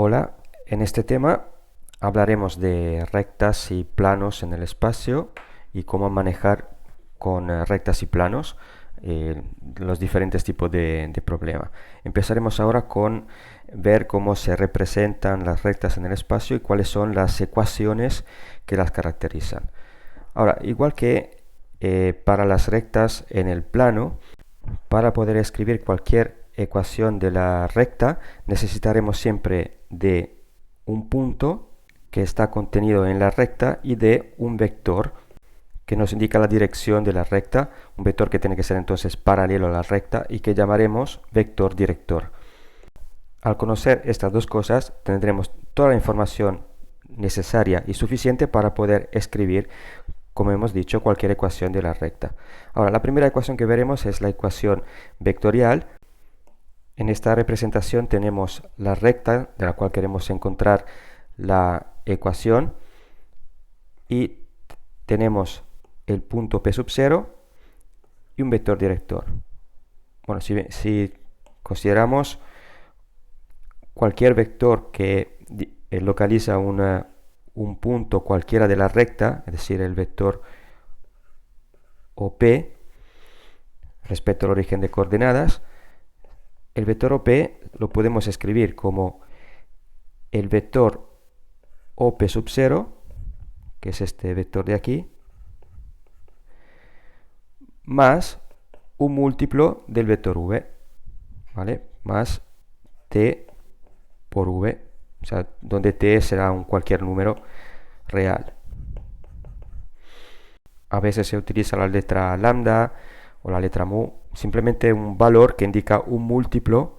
Hola, en este tema hablaremos de rectas y planos en el espacio y cómo manejar con rectas y planos los diferentes tipos de problema. Empezaremos ahora con ver cómo se representan las rectas en el espacio y cuáles son las ecuaciones que las caracterizan. Ahora, igual que para las rectas en el plano, para poder escribir cualquier ecuación de la recta, necesitaremos siempre de un punto que está contenido en la recta y de un vector que nos indica la dirección de la recta, un vector que tiene que ser entonces paralelo a la recta y que llamaremos vector director. Al conocer estas dos cosas, tendremos toda la información necesaria y suficiente para poder escribir, como hemos dicho, cualquier ecuación de la recta. Ahora, la primera ecuación que veremos es la ecuación vectorial. En esta representación tenemos la recta de la cual queremos encontrar la ecuación y tenemos el punto P sub 0 y un vector director. Bueno, si consideramos cualquier vector que localiza un punto cualquiera de la recta, es decir, el vector OP respecto al origen de coordenadas, el vector OP lo podemos escribir como el vector OP sub 0, que es este vector de aquí, más un múltiplo del vector v, ¿vale? Más t por v, o sea, donde t será cualquier número real. A veces se utiliza la letra lambda o la letra mu, simplemente un valor que indica un múltiplo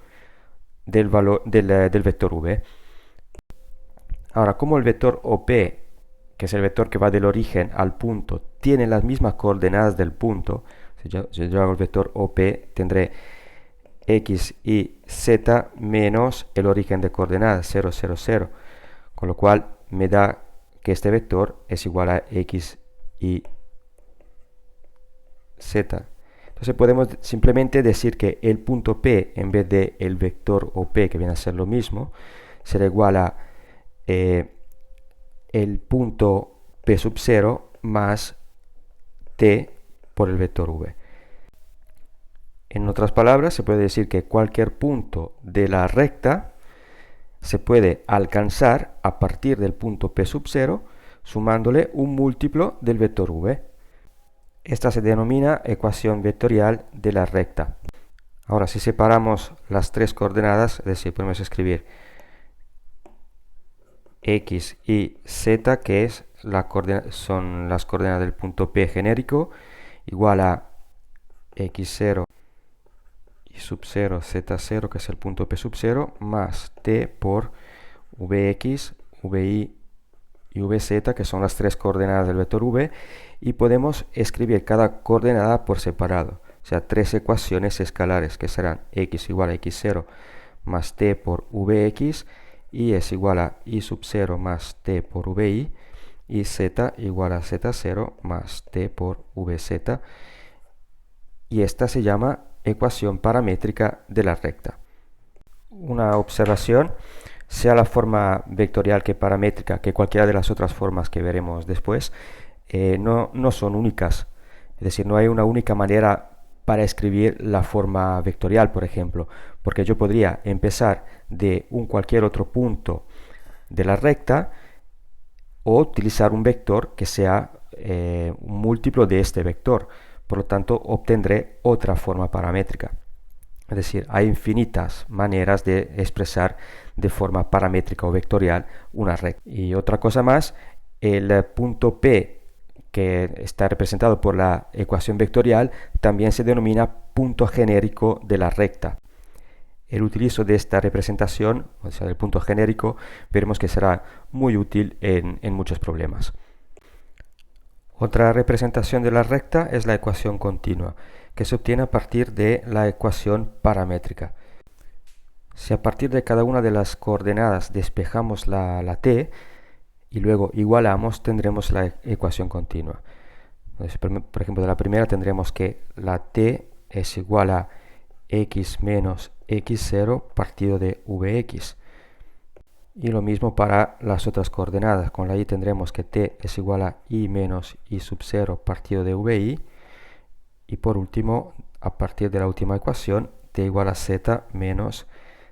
del valor del vector v. Ahora, como el vector OP, que es el vector que va del origen al punto, tiene las mismas coordenadas del punto, si yo hago el vector OP, tendré x y z menos el origen de coordenadas 0, 0, 0, con lo cual me da que este vector es igual a x y z. Entonces podemos simplemente decir que el punto P, en vez de el vector OP, que viene a ser lo mismo, será igual a el punto P sub 0 más t por el vector v. En otras palabras, se puede decir que cualquier punto de la recta se puede alcanzar a partir del punto P sub 0 sumándole un múltiplo del vector v. Esta se denomina ecuación vectorial de la recta. Ahora, si separamos las tres coordenadas, es decir, podemos escribir x y z, que son las coordenadas del punto P genérico, igual a x0 y sub 0, z0, que es el punto P sub 0, más t por vx, vi y vz, que son las tres coordenadas del vector v, y podemos escribir cada coordenada por separado, o sea, tres ecuaciones escalares que serán x igual a x0 más t por vx, y es igual a y sub 0 más t por vi, y z igual a z0 más t por vz, y esta se llama ecuación paramétrica de la recta. Una observación: sea la forma vectorial que paramétrica, que cualquiera de las otras formas que veremos después, no son únicas. Es decir, no hay una única manera para escribir la forma vectorial, por ejemplo, porque yo podría empezar de cualquier otro punto de la recta o utilizar un vector que sea un múltiplo de este vector. Por lo tanto, obtendré otra forma paramétrica. Es decir, hay infinitas maneras de expresar de forma paramétrica o vectorial una recta. Y otra cosa más, el punto P, que está representado por la ecuación vectorial, también se denomina punto genérico de la recta. El utilizo de esta representación, o sea, del punto genérico, veremos que será muy útil en muchos problemas. Otra representación de la recta es la ecuación continua, que se obtiene a partir de la ecuación paramétrica. Si a partir de cada una de las coordenadas despejamos la t y luego igualamos, tendremos la ecuación continua. Entonces, por ejemplo, de la primera tendremos que la t es igual a x menos x0 partido de vx. Y lo mismo para las otras coordenadas. Con la y tendremos que t es igual a y menos y sub 0 partido de vi. Y por último, a partir de la última ecuación, t igual a z menos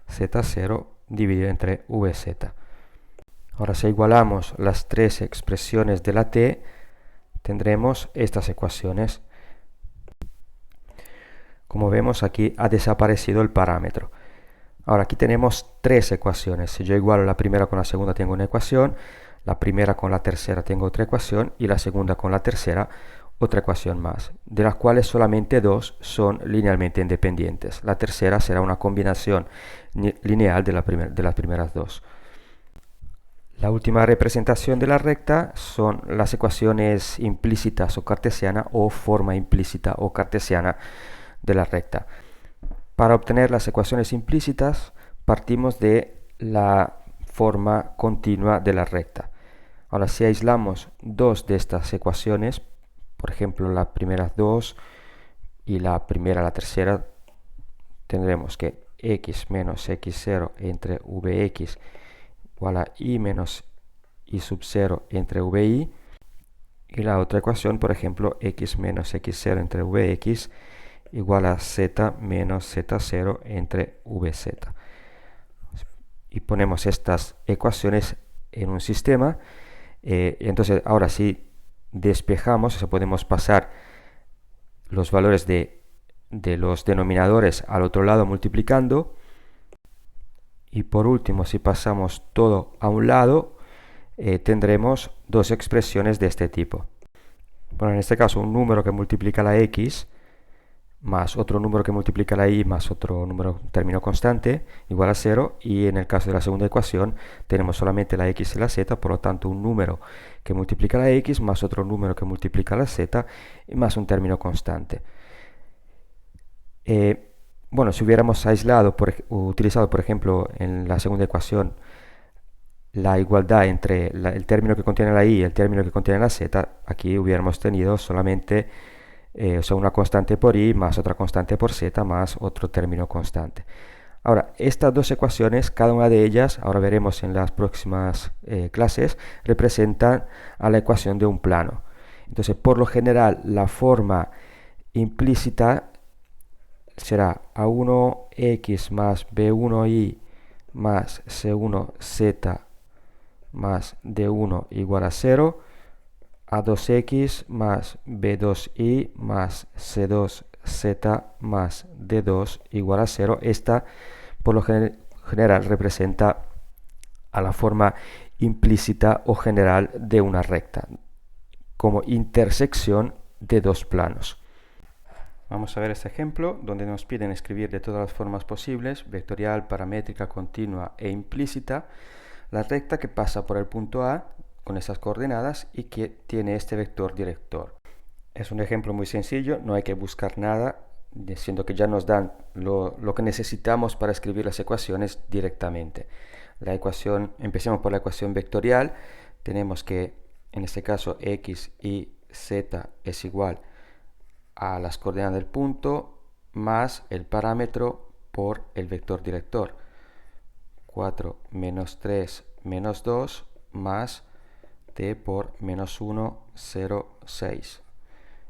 z0 dividido entre vz. Ahora, si igualamos las tres expresiones de la t, tendremos estas ecuaciones. Como vemos, aquí ha desaparecido el parámetro. Ahora, aquí tenemos tres ecuaciones. Si yo igualo la primera con la segunda, tengo una ecuación. La primera con la tercera tengo otra ecuación. Y la segunda con la tercera, otra ecuación más, de las cuales solamente dos son linealmente independientes. La tercera será una combinación lineal de las primeras dos. La última representación de la recta son las ecuaciones implícitas o cartesiana o forma implícita o cartesiana de la recta. Para obtener las ecuaciones implícitas partimos de la forma continua de la recta. Ahora, si aislamos dos de estas ecuaciones, por ejemplo las primeras dos y la tercera, tendremos que x menos x0 entre vx igual a y menos y sub 0 entre vi. Y la otra ecuación, por ejemplo, x menos x0 entre vx igual a z menos z0 entre vz. Y ponemos estas ecuaciones en un sistema. Entonces, ahora si despejamos, o sea, podemos pasar los valores de los denominadores al otro lado multiplicando. Y por último, si pasamos todo a un lado, tendremos dos expresiones de este tipo. Bueno, en este caso, un número que multiplica la x más otro número que multiplica la y más otro número término constante igual a 0, y en el caso de la segunda ecuación tenemos solamente la x y la z, por lo tanto un número que multiplica la x más otro número que multiplica la z y más un término constante. Bueno, si hubiéramos utilizado por ejemplo en la segunda ecuación la igualdad entre el término que contiene la y y el término que contiene la z, aquí hubiéramos tenido solamente o sea, una constante por y más otra constante por z más otro término constante. Ahora, estas dos ecuaciones, cada una de ellas, ahora veremos en las próximas clases, representan a la ecuación de un plano. Entonces, por lo general, la forma implícita será a1x más b1y más c1z más d1 igual a 0, a 2x más b2y más c2z más d2 igual a 0. Esta, por lo general, representa a la forma implícita o general de una recta, como intersección de dos planos. Vamos a ver este ejemplo, donde nos piden escribir de todas las formas posibles, vectorial, paramétrica, continua e implícita, la recta que pasa por el punto A con esas coordenadas y que tiene este vector director. Es un ejemplo muy sencillo, no hay que buscar nada, siendo que ya nos dan lo que necesitamos para escribir las ecuaciones directamente. La ecuación, empecemos por la ecuación vectorial. Tenemos que, en este caso, x y z es igual a las coordenadas del punto más el parámetro por el vector director. 4 menos 3 menos 2 más t por menos 1, 0, 6.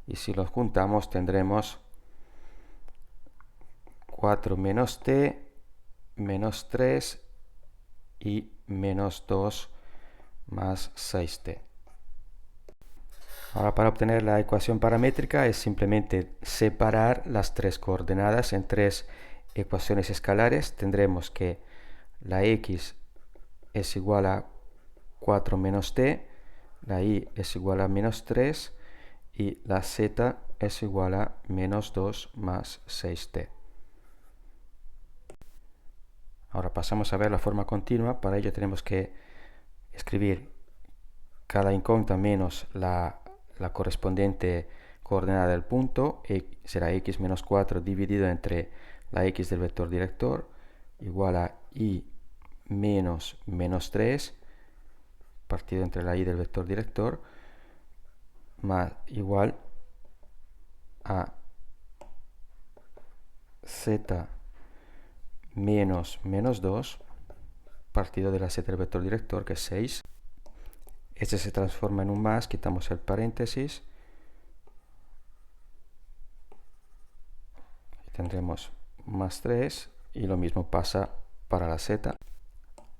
Y si los juntamos tendremos 4 menos t, menos 3 y menos 2 más 6t. Ahora, para obtener la ecuación paramétrica es simplemente separar las tres coordenadas en tres ecuaciones escalares. Tendremos que la x es igual a 4 menos t, la y es igual a menos 3 y la z es igual a menos 2 más 6t. Ahora pasamos a ver la forma continua. Para ello tenemos que escribir cada incógnita menos la correspondiente coordenada del punto, será x menos 4 dividido entre la x del vector director, igual a y menos menos 3, partido entre la y del vector director, más igual a z menos menos 2, partido de la z del vector director, que es 6. Este se transforma en un más, quitamos el paréntesis. Y tendremos más 3 y lo mismo pasa para la z.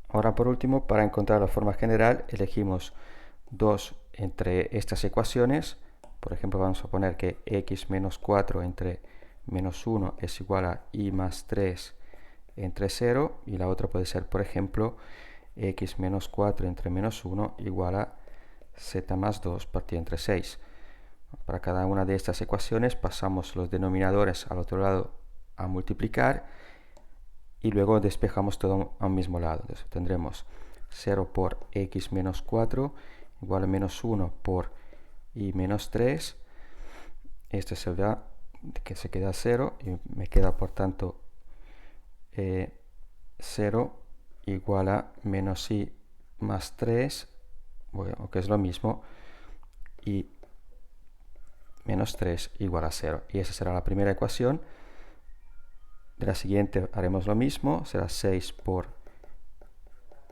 Ahora por último, para encontrar la forma general, elegimos 2 entre estas ecuaciones. Por ejemplo, vamos a poner que x menos 4 entre menos 1 es igual a y más 3 entre 0. Y la otra puede ser, por ejemplo, x menos 4 entre menos 1 igual a z más 2 partido entre 6. Para cada una de estas ecuaciones pasamos los denominadores al otro lado a multiplicar y luego despejamos todo a un mismo lado. Entonces tendremos 0 por x menos 4 igual a menos 1 por y menos 3. Este se va, que se queda 0 y me queda por tanto 0 igual a menos y más 3, bueno, que es lo mismo, y menos 3 igual a 0. Y esa será la primera ecuación. De la siguiente haremos lo mismo, será 6 por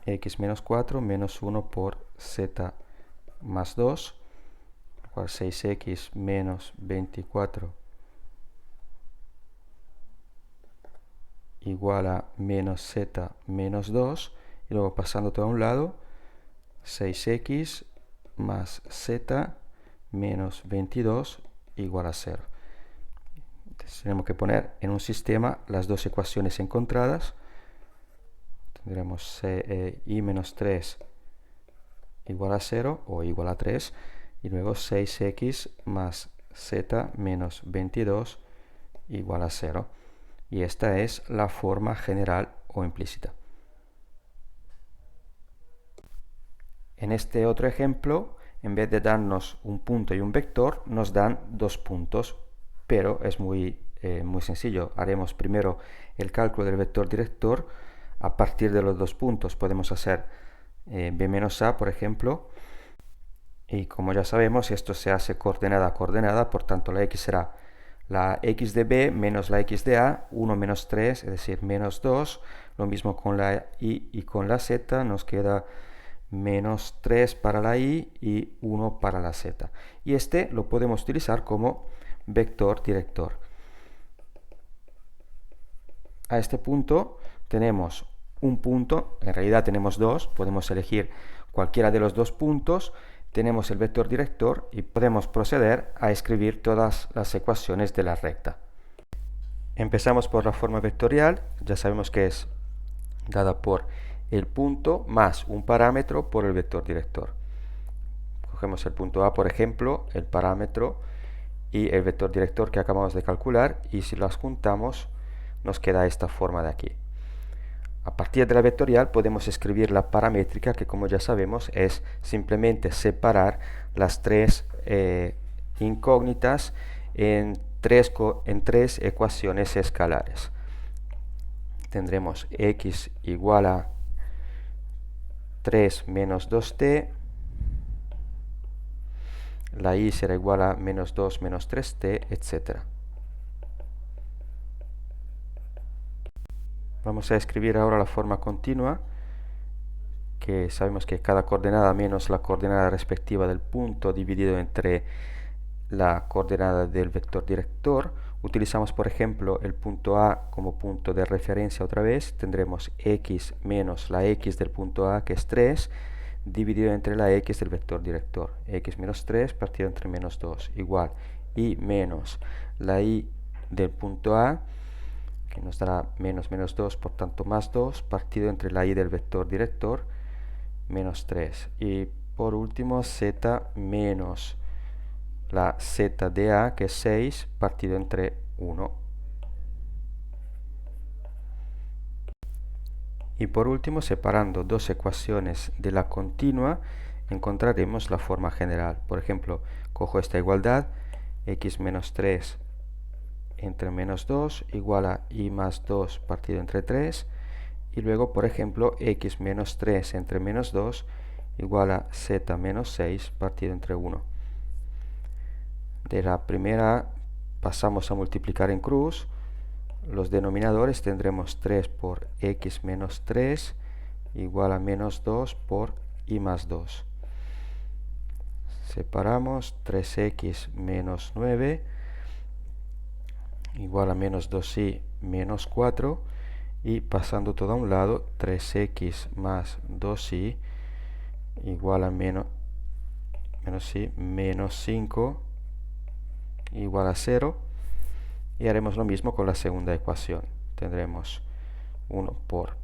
x menos 4 menos 1 por z más 2, lo cual 6x menos 24 igual a menos z menos 2, y luego pasando todo a un lado, 6x más z menos 22 igual a 0. Entonces tenemos que poner en un sistema las dos ecuaciones encontradas. Tendremos y menos 3 igual a 0 o igual a 3, y luego 6x más z menos 22 igual a 0. Y esta es la forma general o implícita. En este otro ejemplo, en vez de darnos un punto y un vector, nos dan dos puntos, pero es muy sencillo. Haremos primero el cálculo del vector director a partir de los dos puntos. Podemos hacer b menos a, por ejemplo, y como ya sabemos, esto se hace coordenada a coordenada, por tanto la x será la x de b menos la x de a, 1 menos 3, es decir, menos 2. Lo mismo con la y con la z, nos queda menos 3 para la y 1 para la z. Y este lo podemos utilizar como vector director. A este punto tenemos un punto, en realidad tenemos dos, podemos elegir cualquiera de los dos puntos, tenemos el vector director y podemos proceder a escribir todas las ecuaciones de la recta. Empezamos por la forma vectorial, ya sabemos que es dada por el punto más un parámetro por el vector director. Cogemos el punto A, por ejemplo, el parámetro y el vector director que acabamos de calcular, y si las juntamos nos queda esta forma de aquí. A partir de la vectorial podemos escribir la paramétrica, que como ya sabemos es simplemente separar las tres incógnitas en tres ecuaciones escalares. Tendremos x igual a 3 menos 2t, la y será igual a menos 2 menos 3t, etc. Vamos a escribir ahora la forma continua, que sabemos que cada coordenada menos la coordenada respectiva del punto dividido entre la coordenada del vector director. Utilizamos, por ejemplo, el punto A como punto de referencia otra vez. Tendremos x menos la x del punto A, que es 3, dividido entre la x del vector director. X menos 3 partido entre menos 2, igual y menos la y del punto A, que nos dará menos 2, por tanto más 2, partido entre la y del vector director, menos 3. Y por último, z menos la z de a, que es 6, partido entre 1. Y por último, separando dos ecuaciones de la continua, encontraremos la forma general. Por ejemplo, cojo esta igualdad, x menos 3 entre menos 2 igual a y más 2 partido entre 3. Y luego, por ejemplo, x menos 3 entre menos 2 igual a z menos 6 partido entre 1. De la primera pasamos a multiplicar en cruz. Los denominadores tendremos 3 por x menos 3 igual a menos 2 por y más 2. Separamos 3x menos 9 igual a menos 2y menos 4 y pasando todo a un lado 3x más 2y igual a menos y menos 5 igual a 0 y haremos lo mismo con la segunda ecuación. Tendremos 1 por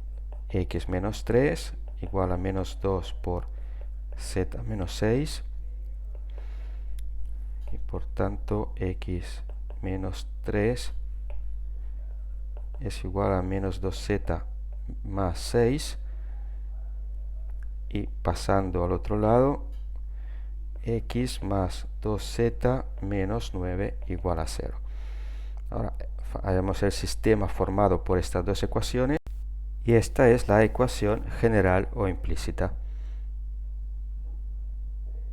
x menos 3 igual a menos 2 por z menos 6 y por tanto x menos 3 es igual a menos 2z más 6 y pasando al otro lado x más 2z menos 9 igual a 0. Ahora haremos el sistema formado por estas dos ecuaciones y esta es la ecuación general o implícita.